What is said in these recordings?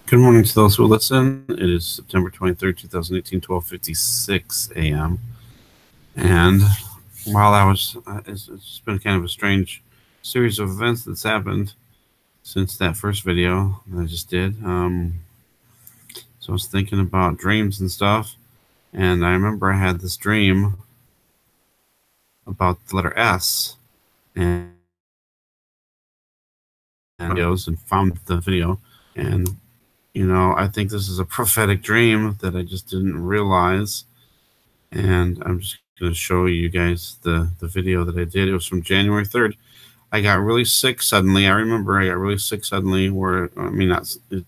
Good morning to those who listen. It is September 23rd, 2018, 12:56 a.m. And while I was, it's been kind of a strange series of events that's happened since that first video that I just did. So I was thinking about dreams and stuff. And I remember I had this dream about the letter S and videos and found the video. And I think this is a prophetic dream that I just didn't realize. And I'm just going to show you guys the video that I did. It was from January 3rd. I got really sick suddenly. I remember I got really sick suddenly where, I mean, it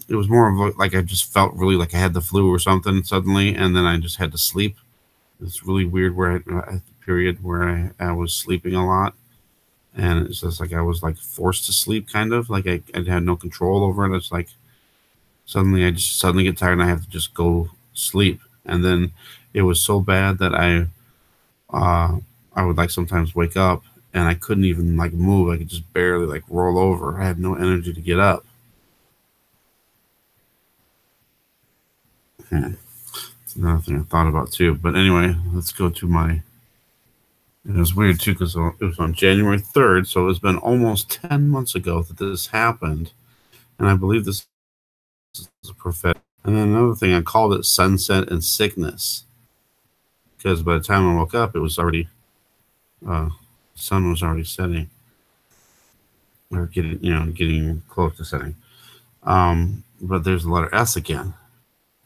was more of like I just felt really like I had the flu or something suddenly, and then I just had to sleep. It's really weird where at the period where I was sleeping a lot. And it's just like I was like forced to sleep, kind of like I had no control over it. It's like suddenly I just suddenly get tired and I have to just go sleep. And then it was so bad that uh, I would like sometimes wake up and I couldn't even like move. I could just barely like roll over. I had no energy to get up. It's another thing I thought about too. But anyway, let's go to my. It was weird too because it was on January 3rd, so it's been almost 10 months ago that this happened, and I believe this is a prophetic. And then another thing, I called it sunset and sickness because by the time I woke up, it was already sun was already setting or getting close to setting. But there's the letter S again.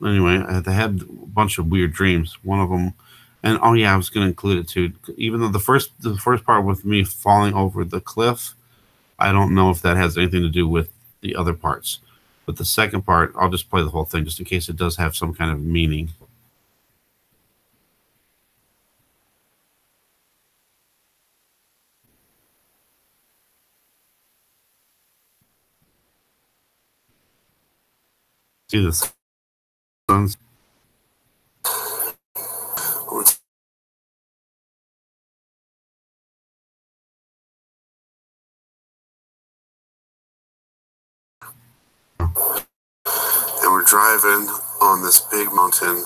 Anyway, I had a bunch of weird dreams. One of them, and oh yeah, I was going to include it too. Even though the first part with me falling over the cliff, I don't know if that has anything to do with the other parts. But the second part, I'll just play the whole thing just in case it does have some kind of meaning. See the suns. And we're driving on this big mountain,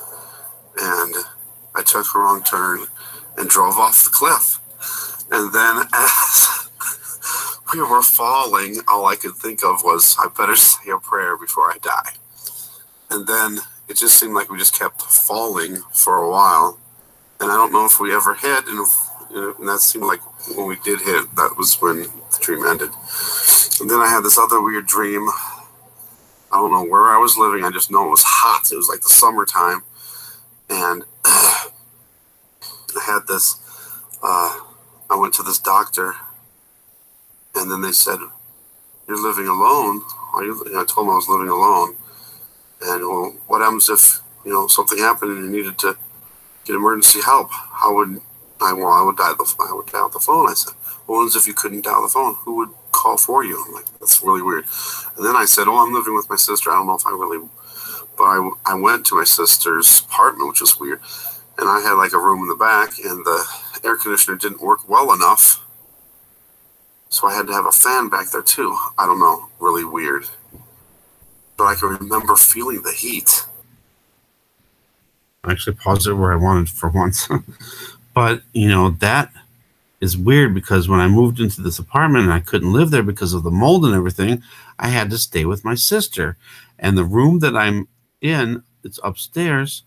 and I took a wrong turn and drove off the cliff. And then as we were falling, all I could think of was, I better say a prayer before I die. And then it just seemed like we just kept falling for a while. And I don't know if we ever hit, and that seemed like when we did hit, that was when the dream ended. And then I had this other weird dream. I don't know where I was living. I just know it was hot. It was like the summertime. And I had this, I went to this doctor, and then they said, "You're living alone." I told them I was living alone. And, well, what happens if, something happened and you needed to get emergency help? How would I, well, I would dial the phone. I said, well, what if you couldn't dial the phone? Who would call for you? I'm like, that's really weird. And then I said, oh, I'm living with my sister. I don't know if I really, but I went to my sister's apartment, which was weird. And I had like a room in the back, and the air conditioner didn't work well enough. So I had to have a fan back there too. I don't know, really weird. But I can remember feeling the heat. I actually paused it where I wanted for once. But that is weird because when I moved into this apartment and I couldn't live there because of the mold and everything, I had to stay with my sister. And the room that I'm in, it's upstairs.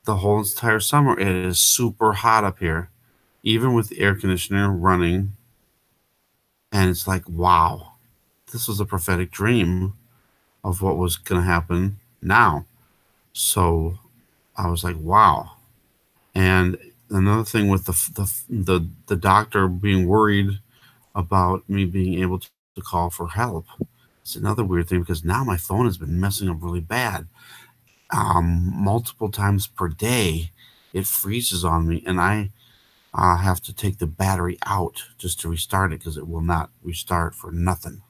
The whole entire summer, it is super hot up here, even with the air conditioner running. And it's like, wow, this was a prophetic dream of what was going to happen now. So I was like, wow. And another thing with the doctor being worried about me being able to call for help. It's another weird thing because now my phone has been messing up really bad. Multiple times per day, it freezes on me, and I have to take the battery out just to restart it because it will not restart for nothing.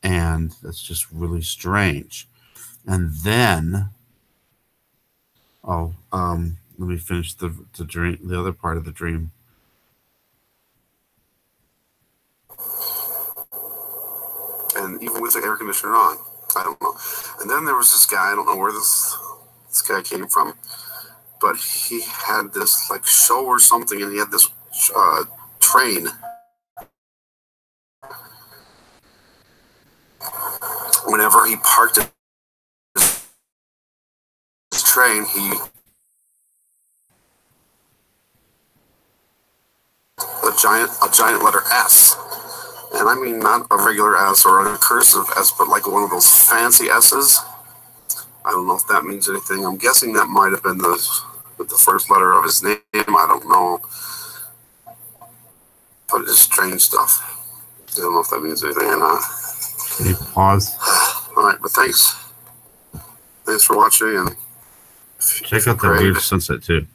And that's just really strange. And then, let me finish the dream, the other part of the dream. and even with the air conditioner on. I don't know. And then there was this guy. I don't know where this guy came from, but he had this like show or something, and he had this train. Whenever he parked his train, he a giant letter S. And I mean not a regular S or a cursive S, but like one of those fancy S's. I don't know if that means anything. I'm guessing that might have been the first letter of his name. I don't know. But it's strange stuff. I don't know if that means anything or not. Okay, pause. All right, but thanks. Thanks for watching, and check out that weird sunset too.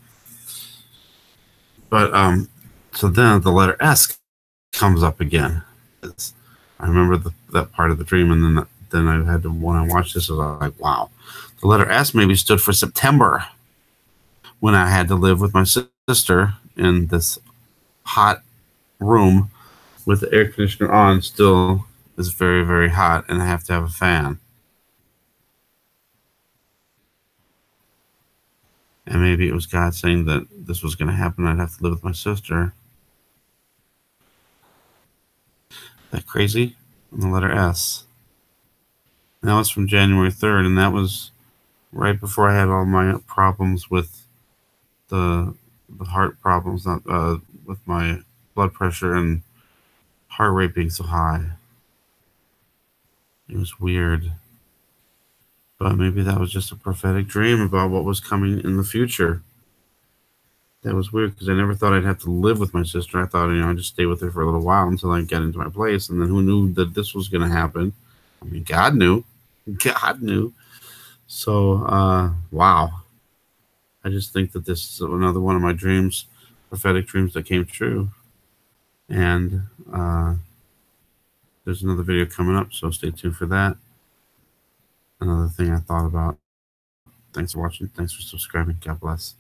But so then the letter S comes up again. I remember that part of the dream, and then I had to, when I watched this, I was like, wow, the letter S maybe stood for September, when I had to live with my sister in this hot room with the air conditioner on. Still is very, very hot, and I have to have a fan. And maybe it was God saying that this was going to happen. I'd have to live with my sister. That crazy? And the letter S. And that was from January 3rd, and that was right before I had all my problems with the heart problems, not with my blood pressure and heart rate being so high. It was weird. But maybe that was just a prophetic dream about what was coming in the future. That was weird, because I never thought I'd have to live with my sister. I thought, I'd just stay with her for a little while until I get into my place. And then who knew that this was going to happen? I mean, God knew. God knew. So, wow. I just think that this is another one of my dreams, prophetic dreams that came true. And there's another video coming up, so stay tuned for that. Another thing I thought about. Thanks for watching. Thanks for subscribing. God bless.